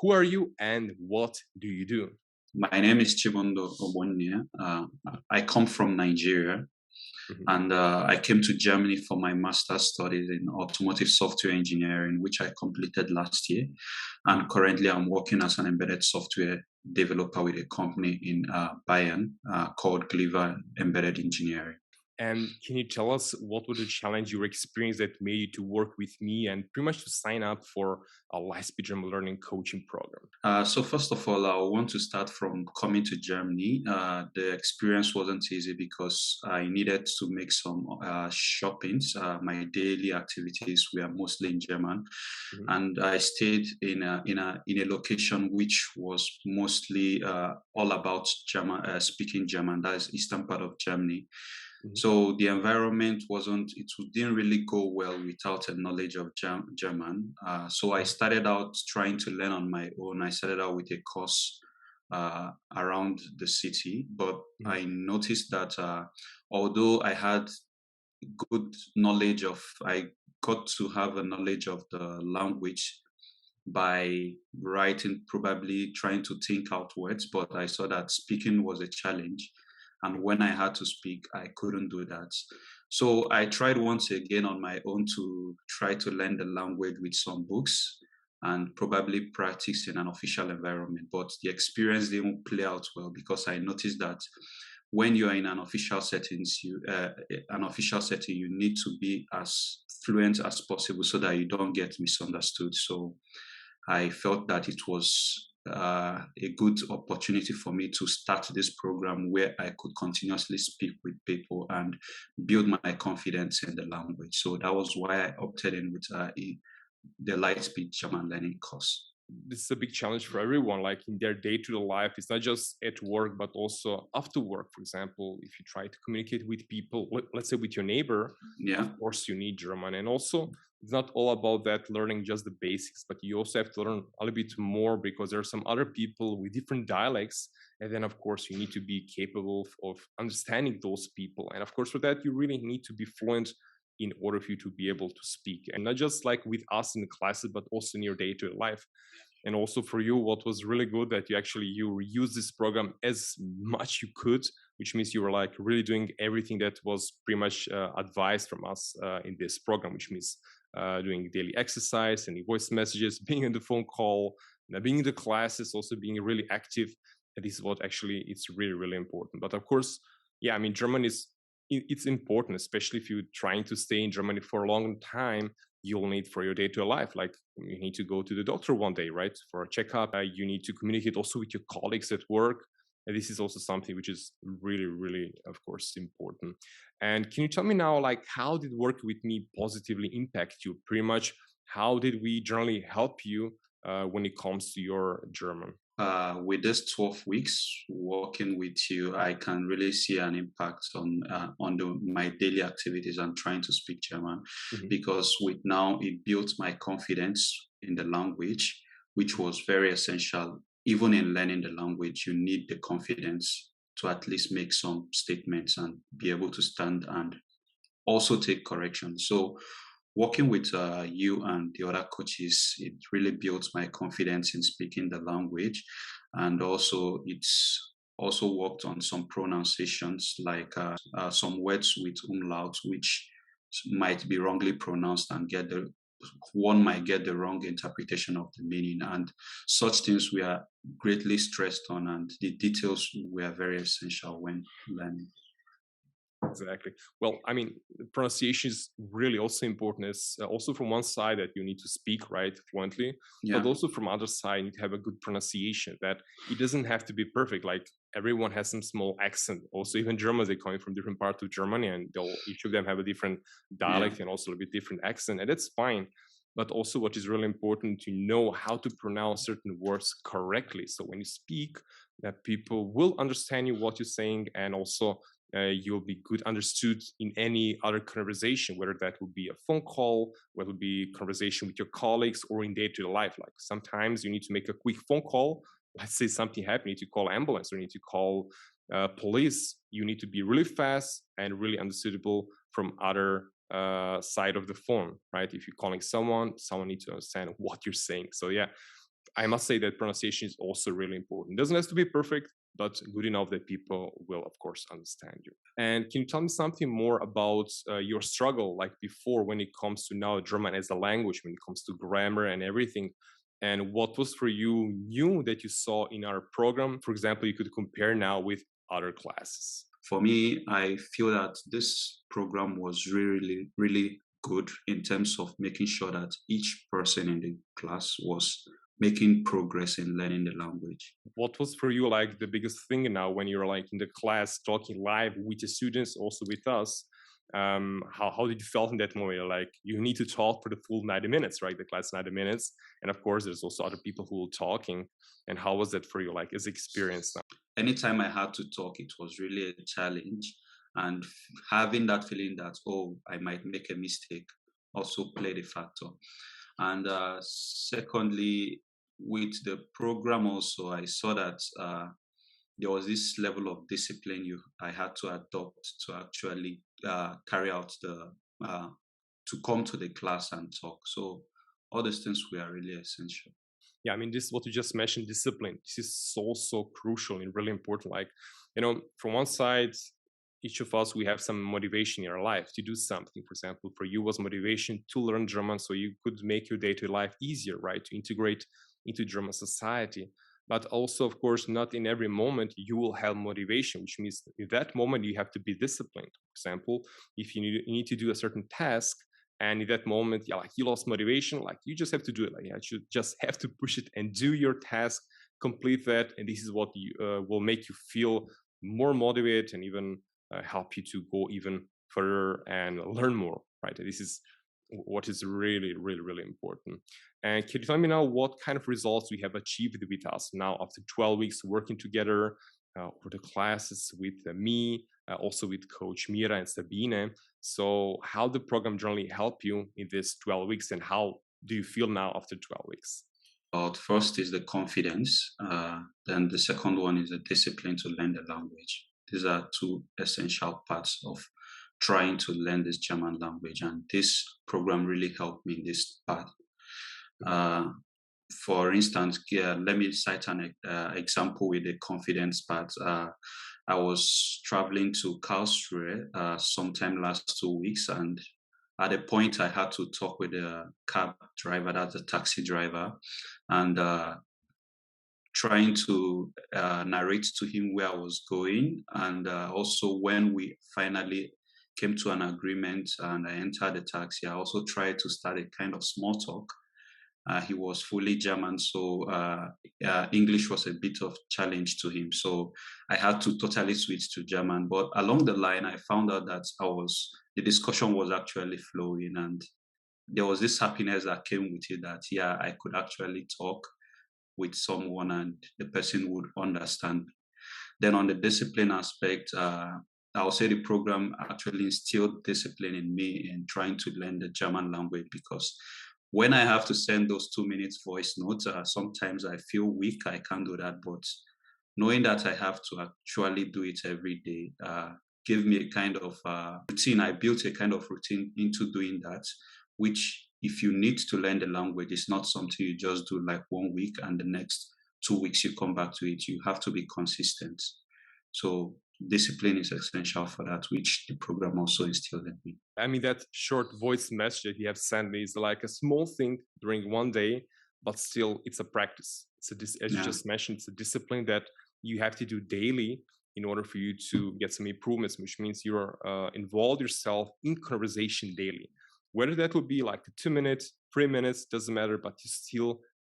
Who are you and what do you do? My name is Chibundu. I come from Nigeria, Mhm. and I came to Germany for my master's studies in automotive software engineering, which I completed last year. And currently, I'm working as an embedded software developer with a company in Bayern called Gliva Embedded Engineering. And can you tell us what was the challenge you experienced that made you to work with me and pretty much to sign up for a Lightspeed German Learning coaching program? So first of all, I want to start from coming to Germany. The experience wasn't easy because I needed to make some shoppings. My daily activities were mostly in German, Mhm. and I stayed in a location which was mostly all about German, speaking German. That is eastern part of Germany. Mhm. So the environment didn't really go well without a knowledge of German. So I Mhm. started out trying to learn on my own. I started out with a course around the city, but Mhm. I noticed that although I had good knowledge I got to have a knowledge of the language by writing, probably trying to think out words, but I saw that speaking was a challenge. And when I had to speak, I couldn't do that. So I tried once again on my own to try to learn the language with some books and probably practice in an official environment. But the experience didn't play out well because I noticed that when you are in an official setting, you need to be as fluent as possible so that you don't get misunderstood. So I felt that it was a good opportunity for me to start this program where I could continuously speak with people and build my confidence in the language. So that was why I opted in with the Lightspeed German Learning course. This is a big challenge for everyone, like in their day-to-day life. It's not just at work, but also after work. For example, if you try to communicate with people, let's say with your neighbor, Yeah, of course you need German. And also, it's not all about that learning just the basics, but you also have to learn a little bit more because there are some other people with different dialects. And then, of course, you need to be capable of understanding those people. And of course, for that, you really need to be fluent in order for you to be able to speak. And not just like with us in the classes, but also in your day-to-day life. And also for you, what was really good that you use this program as much you could, which means you were like really doing everything that was pretty much advised from us in this program, which means doing daily exercise, sending voice messages, being in the phone call, being in the classes, also being really active. And this is what actually it's really, really important. But of course, yeah, I mean, German is it's important, especially if you're trying to stay in Germany for a long time. You'll need for your day-to-day life, like you need to go to the doctor one day, right, for a checkup. You need to communicate also with your colleagues at work. And this is also something which is really, really, of course, important. And can you tell me now, like, how did work with me positively impact you? Pretty much, how did we generally help you when it comes to your German? with this 12 weeks working with you, I can really see an impact on my daily activities and trying to speak German, Mhm. because with now it built my confidence in the language, which was very essential. Even in learning the language, you need the confidence to at least make some statements and be able to stand and also take correction. So working with you and the other coaches, it really builds my confidence in speaking the language. And also, it's also worked on some pronunciations, like some words with umlaut, which might be wrongly pronounced and one might get the wrong interpretation of the meaning. And such things we are greatly stressed on, and the details were very essential when learning. Exactly. Well, I mean, pronunciation is really also important. It's also from one side that you need to speak right fluently, but Yeah, also from other side you need to have a good pronunciation. That it doesn't have to be perfect. Like everyone has some small accent. Also, even Germans they coming from different parts of Germany, and they'll each of them have a different yeah. dialect and also a bit different accent, and that's fine. But also, what is really important to know how to pronounce certain words correctly. So when you speak, that people will understand you what you're saying, and also you'll be good understood in any other conversation, whether that would be a phone call, whether it would be conversation with your colleagues or in day-to-day life. Like sometimes you need to make a quick phone call. Let's say something happened, you need to call ambulance or you need to call police. You need to be really fast and really understandable from other side of the phone, right? If you're calling someone needs to understand what you're saying. So yeah, I must say that pronunciation is also really important. It doesn't have to be perfect, but good enough that people will, of course, understand you. And can you tell me something more about your struggle, like before, when it comes to now German as a language, when it comes to grammar and everything? And what was for you new that you saw in our program? For example, you could compare now with other classes. For me, I feel that this program was really, really good in terms of making sure that each person in the class was making progress in learning the language. What was for you like the biggest thing now when you're like in the class talking live with the students, also with us? How did you feel in that moment? You're like you need to talk for the full 90 minutes, right? The class 90 minutes, and of course there's also other people who are talking. And how was that for you, like as experience now? Anytime I had to talk, it was really a challenge. And having that feeling that, oh, I might make a mistake also played a factor. And secondly, with the program also, I saw that there was this level of discipline I had to adopt to actually carry out to come to the class and talk. So all these things were really essential. Yeah, I mean, this is what you just mentioned, discipline. This is so crucial and really important. Like, from one side, each of us, we have some motivation in our life to do something. For example, for you was motivation to learn German so you could make your day-to-day life easier, right? To integrate into German society. But also, of course, not in every moment you will have motivation, which means in that moment you have to be disciplined. For example, if you need to do a certain task, and in that moment, yeah, like you lost motivation, like you just have to do it. Like yeah, you just have to push it and do your task, complete that, and this is what you will make you feel more motivated and even help you to go even further and learn more. Right? This is what is really important. And can you tell me now what kind of results we have achieved with us now after 12 weeks working together for the classes with me, also with Coach Mira and Sabine? So how the program generally help you in this 12 weeks and how do you feel now after 12 weeks? First is the confidence. Then the second one is the discipline to learn the language. These are two essential parts of trying to learn this German language, and this program really helped me in this part. Uh, for instance, let me cite an example with the confidence part. I was traveling to Karlsruhe sometime last 2 weeks, and at a point I had to talk with a cab driver, that's a taxi driver, and trying to narrate to him where I was going. And also, when we finally came to an agreement and I entered the taxi, I also tried to start a kind of small talk. He was fully German, so English was a bit of challenge to him. So I had to totally switch to German. But along the line, I found out that the discussion was actually flowing, and there was this happiness that came with it. That yeah, I could actually talk with someone, and the person would understand. Then on the discipline aspect, I'll say the program actually instilled discipline in me in trying to learn the German language, because when I have to send those 2 minutes voice notes, sometimes I feel weak. I can't do that. But knowing that I have to actually do it every day gave me a kind of routine. I built a kind of routine into doing that, which if you need to learn the language, it's not something you just do like 1 week and the next 2 weeks you come back to it. You have to be consistent. So discipline is essential for that, which the program also instilled in me. I mean, that short voice message that you have sent me is like a small thing during one day, but still it's a practice. As you Yeah. just mentioned, it's a discipline that you have to do daily in order for you to get some improvements, which means you're involved yourself in conversation daily. Whether that would be like 2 minutes, 3 minutes, doesn't matter, but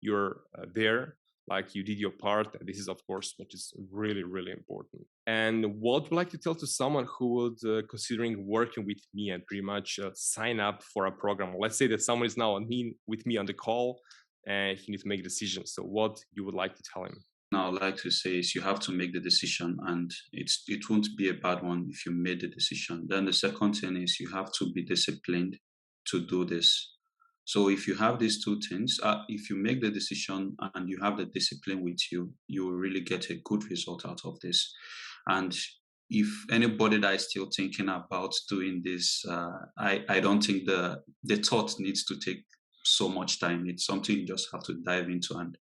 you're there, like you did your part. And this is, of course, what is really important. And what would you like to tell to someone who would considering working with me and pretty much sign up for a program? Let's say that someone is now with me on the call and he needs to make a decision. So what you would like to tell him? Now, I'd like to say is you have to make the decision, and it won't be a bad one if you made the decision. Then the second thing is you have to be disciplined to do this. So if you have these two things, if you make the decision and you have the discipline with you, you will really get a good result out of this. And if anybody that is still thinking about doing this, I don't think the thought needs to take so much time. It's something you just have to dive into and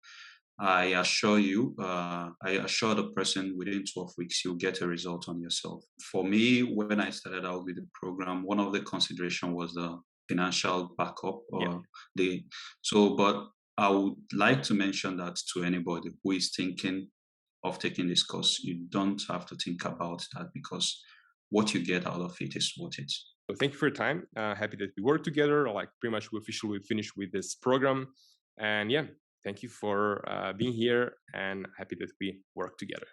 I assure the person within 12 weeks, you'll get a result on yourself. For me, when I started out with the program, one of the consideration was the financial backup Yeah. or the, but I would like to mention that to anybody who is thinking of taking this course, you don't have to think about that because what you get out of it is worth it. So thank you for your time. Happy that we work together. Like pretty much we officially finished with this program. And yeah, thank you for being here and happy that we work together.